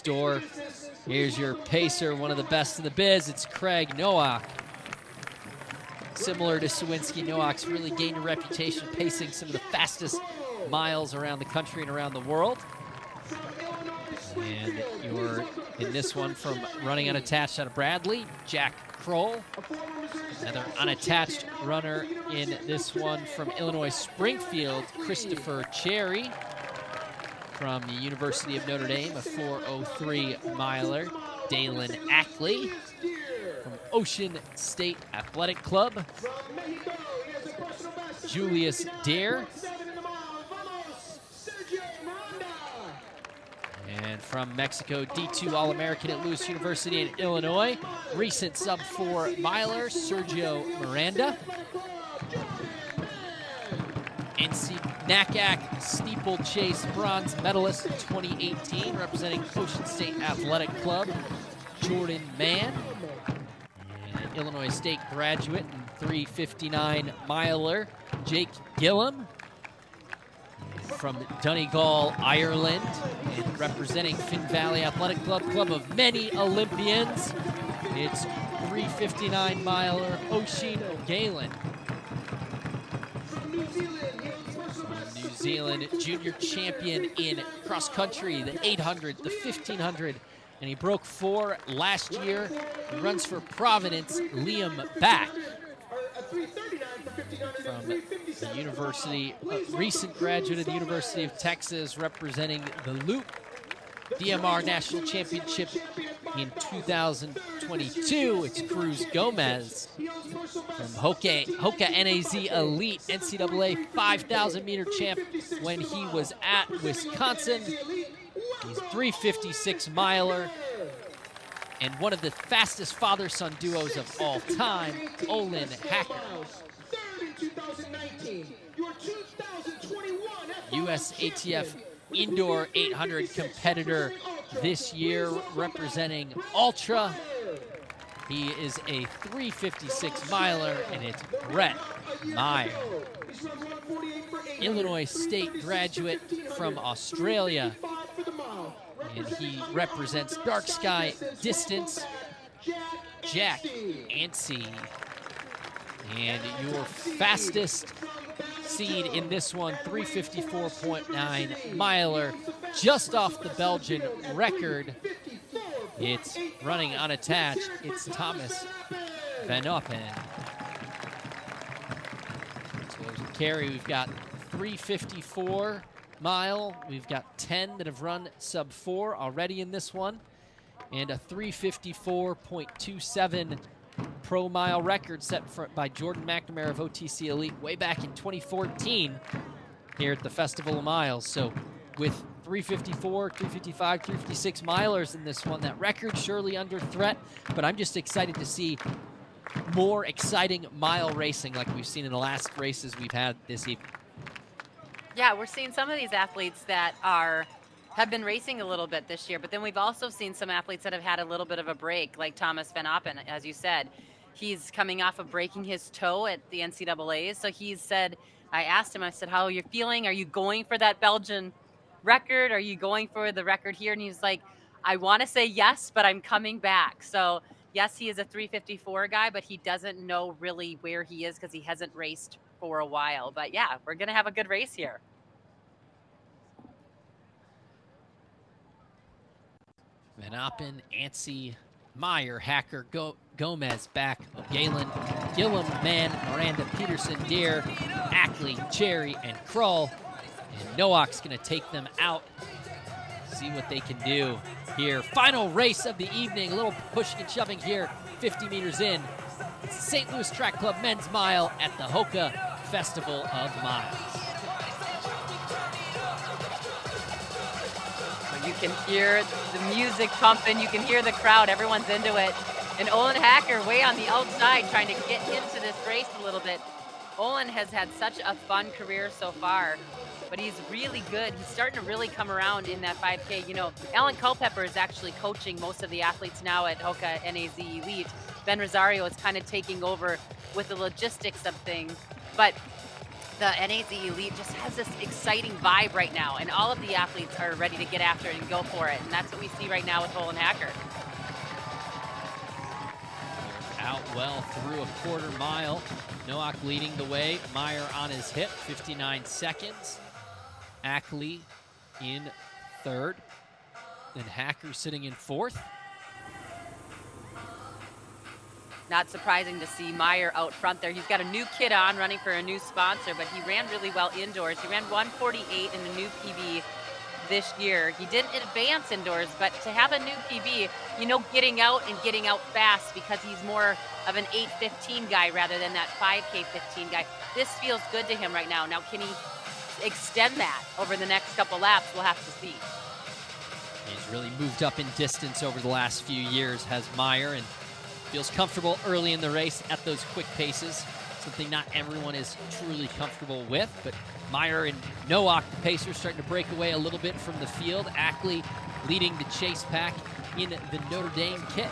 door. Here's your pacer, one of the best in the biz. It's Craig Nowak. Similar to Sawinski, Nowak's really gained a reputation pacing some of the fastest miles around the country and around the world. And you're in this one from running unattached out of Bradley, Jack Kroll. Another unattached runner in this one from Illinois Springfield, Christopher Cherry. From the University of Notre Dame, a 4:03 miler, Dalen Ackley. From Ocean State Athletic Club, Julius Dare. And from Mexico, D2 All-American at Lewis University in Illinois, recent sub-4 miler, Sergio Miranda. NC NACAC steeplechase bronze medalist in 2018, representing Ocean State Athletic Club, Jordan Mann. And Illinois State graduate and 3:59 miler, Jake Gillum. From Donegal, Ireland, and representing Finn Valley Athletic Club, club of many Olympians, it's 3:59 miler, Oisin O'Galen. New Zealand junior champion in cross country, the 800, the 1500, and he broke 4 last year. He runs for Providence, Liam Back. From the University, recent graduate of the University of Texas, representing the Loop DMR National Championship in 2022. It's Cruz Gomez from HOKA NAZ Elite, NCAA 5,000 meter champ when he was at Wisconsin. He's 3:56 miler and one of the fastest father-son duos of all time, Olin Hacker. US ATF Indoor 800 competitor this year, representing Ultra. He is a 3:56 miler, and it's Brett Meyer. Illinois State graduate from Australia, and he represents Dark Sky Distance, Jack Anstey. And your fastest seed in this one, 3:54.9 miler, just off the Belgian record. It's running unattached. It's Thomas Van Oppen. So there's a carry. We've got 3:54 mile. We've got 10 that have run sub-4 already in this one, and a 3:54.27 pro mile record set by Jordan McNamara of OTC Elite way back in 2014 here at the Festival of Miles. So with 3:54, 3:55, 3:56 milers in this one, that record surely under threat, but I'm just excited to see more exciting mile racing like we've seen in the last races we've had this evening. Yeah, we're seeing some of these athletes that have been racing a little bit this year, but then we've also seen some athletes that have had a little bit of a break, like Thomas Van Oppen, as you said. He's coming off of breaking his toe at the NCAAs, so he said, I asked him, I said, how are you feeling? Are you going for that Belgian record? Are you going for the record here? And he's like, I want to say yes, but I'm coming back. So yes, he is a 3:54 guy, but he doesn't know really where he is because he hasn't raced for a while. But yeah, we're going to have a good race here. Van Oppen, Anstey, Meyer, Hacker, Gomez, Back, Galen, Gillum, Mann, Miranda, Peterson, Dare, Ackley, Cherry, and Krull. And Nowak's going to take them out. See what they can do here. Final race of the evening. A little pushing and shoving here, 50 meters in. It's the St. Louis Track Club Men's Mile at the HOKA Festival of Miles. You can hear the music pumping. You can hear the crowd. Everyone's into it. And Olin Hacker way on the outside trying to get into this race a little bit. Olin has had such a fun career so far, but he's really good. He's starting to really come around in that 5K. You know, Alan Culpepper is actually coaching most of the athletes now at HOKA NAZ Elite. Ben Rosario is kind of taking over with the logistics of things. But the NAZ Elite just has this exciting vibe right now, and all of the athletes are ready to get after it and go for it, and that's what we see right now with Olin Hacker. Out well through a quarter mile. Nowak leading the way. Meyer on his hip, 59 seconds. Ackley in third. Then Hacker sitting in fourth. Not surprising to see Meyer out front there. He's got a new kit on, running for a new sponsor, but he ran really well indoors. He ran 1:48 in the new PB this year. He didn't advance indoors, but to have a new PB, you know, getting out fast, because he's more of an 8:15 guy rather than that 5K 15 guy. This feels good to him right now. Now, can he extend that over the next couple laps? We'll have to see. He's really moved up in distance over the last few years, has Meyer, and feels comfortable early in the race at those quick paces, something not everyone is truly comfortable with. But Meyer and Nowak, the pacers, starting to break away a little bit from the field. Ackley leading the chase pack in the Notre Dame kit.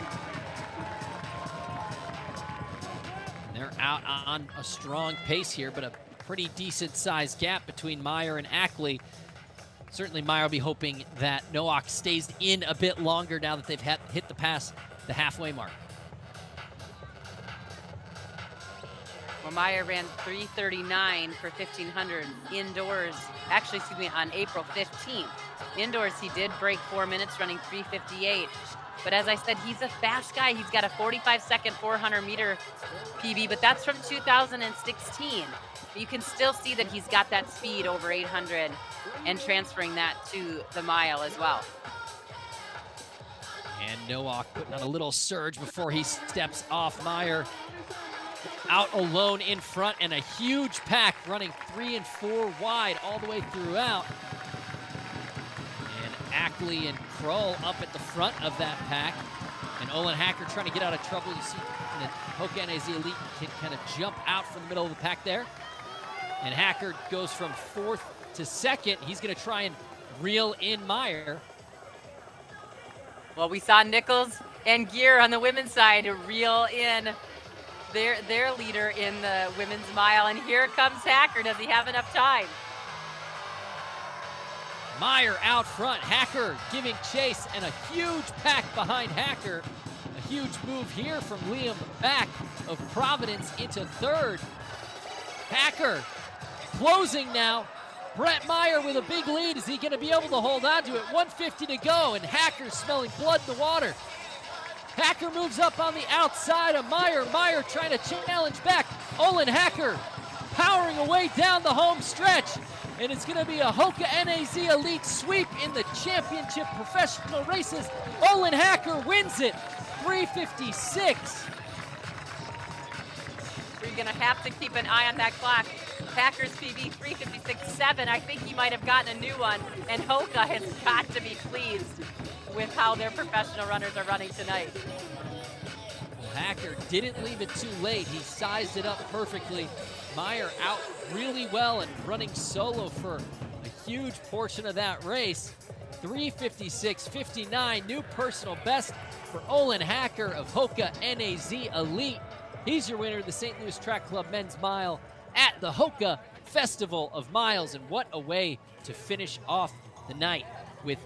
They're out on a strong pace here, but a pretty decent-sized gap between Meyer and Ackley. Certainly Meyer will be hoping that Nowak stays in a bit longer now that they've hit the halfway mark. Well, Meyer ran 3:39 for 1,500 indoors. Actually, excuse me, on April 15th. Indoors, he did break 4 minutes, running 3:58. But as I said, he's a fast guy. He's got a 45-second 400-meter PB, but that's from 2016. But you can still see that he's got that speed over 800 and transferring that to the mile as well. And Nowak putting on a little surge before he steps off. Meyer out alone in front, and a huge pack running 3 and 4 wide all the way throughout. And Ackley and Kroll up at the front of that pack. And Olin Hacker trying to get out of trouble. You see in the HOKA NAZ Elite can kind of jump out from the middle of the pack there. And Hacker goes from 4th to 2nd. He's going to try and reel in Meyer. Well, we saw Nichols and Gear on the women's side reel in their leader in the women's mile, and here comes Hacker. Does he have enough time? Meyer out front, Hacker giving chase, and a huge pack behind Hacker. A huge move here from Liam back of Providence into 3rd. Hacker closing now. Brett Meyer with a big lead. Is he going to be able to hold on to it? 150 to go, and Hacker smelling blood in the water. Hacker moves up on the outside of Meyer. Meyer trying to challenge back. Olin Hacker powering away down the home stretch. And it's going to be a HOKA NAZ Elite sweep in the championship professional races. Olin Hacker wins it, 3:56. We're going to have to keep an eye on that clock. Hacker's PB 3:56.7. I think he might have gotten a new one. And HOKA has got to be pleased with how their professional runners are running tonight. Hacker didn't leave it too late. He sized it up perfectly. Meyer out really well and running solo for a huge portion of that race. 3:56.59, new personal best for Olin Hacker of HOKA NAZ Elite. He's your winner of the St. Louis Track Club Men's Mile at the HOKA Festival of Miles. And what a way to finish off the night with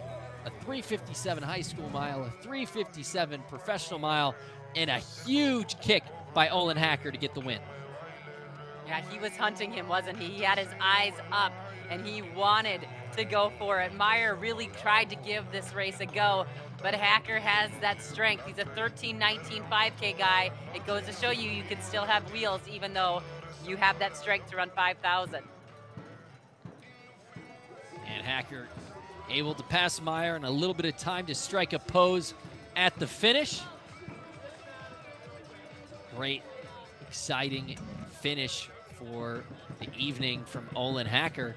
a 3:57 high school mile, a 3:57 professional mile, and a huge kick by Olin Hacker to get the win. Yeah, he was hunting him, wasn't he? He had his eyes up, and he wanted to go for it. Meyer really tried to give this race a go, but Hacker has that strength. He's a 13:19 5K guy. It goes to show you, you can still have wheels even though you have that strength to run 5,000. And Hacker able to pass Meyer and a little bit of time to strike a pose at the finish. Great, exciting finish for the evening from Olin Hacker,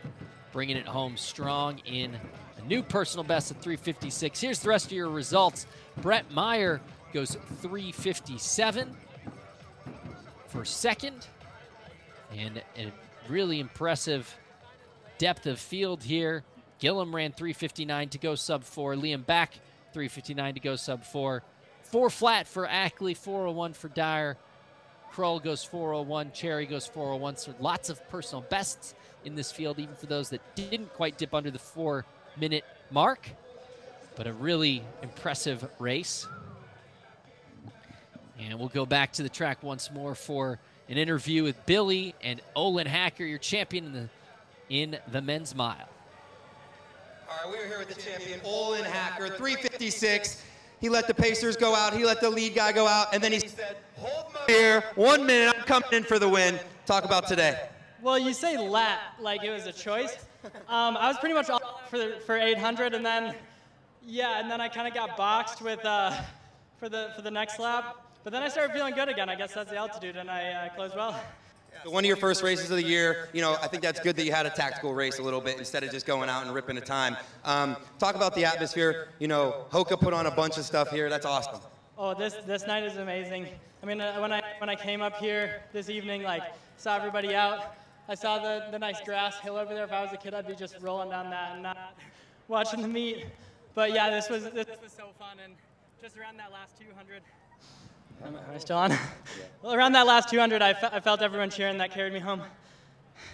bringing it home strong in a new personal best at 3:56. Here's the rest of your results. Brett Meyer goes 3:57 for 2nd, and a really impressive depth of field here. Gillum ran 3:59 to go sub 4. Liam back 3:59 to go sub 4. 4 flat for Ackley, 4:01 for Dyer. Kroll goes 4:01, Cherry goes 4:01. So lots of personal bests in this field, even for those that didn't quite dip under the 4-minute mark. But a really impressive race. And we'll go back to the track once more for an interview with Billy and Olin Hacker, your champion in the men's mile. All right, we're here with the champion, Olin Hacker, 3:56. He let the pacers go out. He let the lead guy go out. And then he said, hold my beer, 1 minute, I'm coming in for the win. Talk about today. Well, you say let like it was a choice. I was pretty much all for 800, and then, yeah, and then I kind of got boxed with for the next lap. But then I started feeling good again. I guess that's the altitude, and I closed well. So one of your first races of the year, you know, I think that's good that you had a tactical race a little bit instead of just going out and ripping a time. Talk about the atmosphere. You know, HOKA put on a bunch of stuff here. That's awesome. Oh, this night is amazing. I mean, when I came up here this evening, like, saw everybody out, I saw the nice grass hill over there. If I was a kid, I'd be just rolling down that and not watching the meet. But yeah, this was so fun, and just around that last 200. Am I still on? Well, around that last 200, I felt everyone cheering. That carried me home.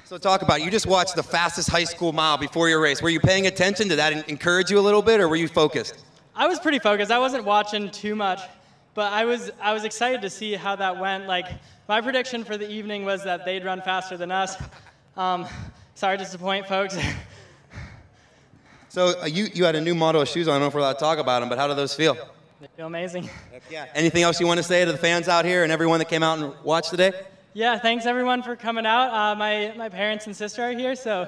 So talk about it. You just watched the fastest high school mile before your race. Were you paying attention? Did that encourage you a little bit, or were you focused? I was pretty focused. I wasn't watching too much, but I was excited to see how that went. Like, my prediction for the evening was that they'd run faster than us. Sorry to disappoint, folks. So you had a new model of shoes on. I don't know if we're allowed to talk about them, but how do those feel? They feel amazing. Yeah. Anything else you want to say to the fans out here and everyone that came out and watched today? Yeah, thanks everyone for coming out. My parents and sister are here, so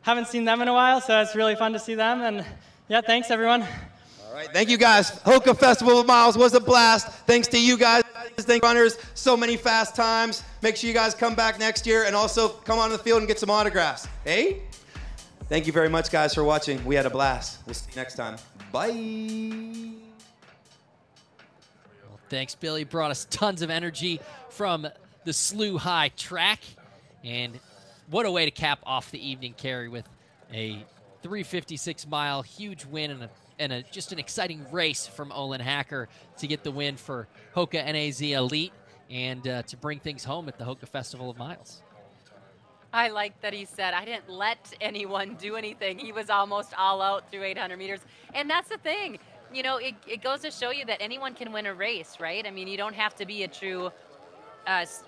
haven't seen them in a while, so it's really fun to see them. And yeah, thanks everyone. All right, thank you guys. HOKA Festival of Miles was a blast. Thanks to you guys. Thank runners. So many fast times. Make sure you guys come back next year and also come on the field and get some autographs. Hey? Thank you very much, guys, for watching. We had a blast. We'll see you next time. Bye. Thanks, Billy. Brought us tons of energy from the Slough High track. And what a way to cap off the evening, Carey, with a 3:56 mile, huge win and just an exciting race from Olin Hacker to get the win for HOKA NAZ Elite and to bring things home at the HOKA Festival of Miles. I like that he said, I didn't let anyone do anything. He was almost all out through 800 meters. And that's the thing. You know, it goes to show you that anyone can win a race, right? I mean, you don't have to be a true,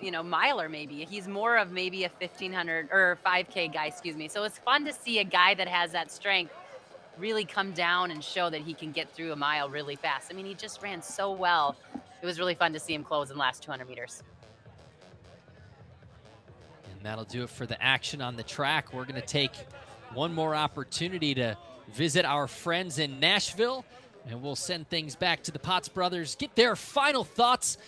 you know, miler maybe. He's more of maybe a 1,500 or 5K guy, excuse me. So it's fun to see a guy that has that strength really come down and show that he can get through a mile really fast. I mean, he just ran so well. It was really fun to see him close in the last 200 meters. And that'll do it for the action on the track. We're going to take one more opportunity to visit our friends in Nashville. And we'll send things back to the Potts brothers, get their final thoughts